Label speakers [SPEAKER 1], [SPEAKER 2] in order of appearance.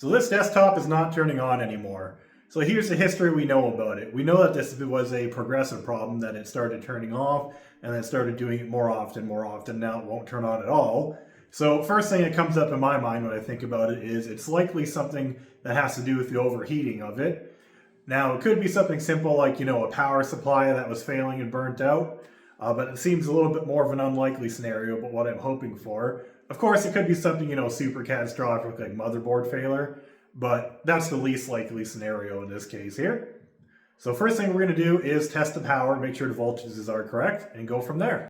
[SPEAKER 1] So this desktop is not turning on anymore. So here's the history we know about it. We know that this was a progressive problem, that it started turning off and then started doing it more often. Now it won't turn on at all. So first thing that comes up in my mind when I think about it is it's likely something that has to do with the overheating of it. Now it could be something simple like, a power supply that was failing and burnt out. But it seems a little bit more of an unlikely scenario, but what I'm hoping for. Of course, it could be something, super catastrophic like motherboard failure, but that's the least likely scenario in this case here. So first thing we're going to do is test the power, make sure the voltages are correct, and go from there.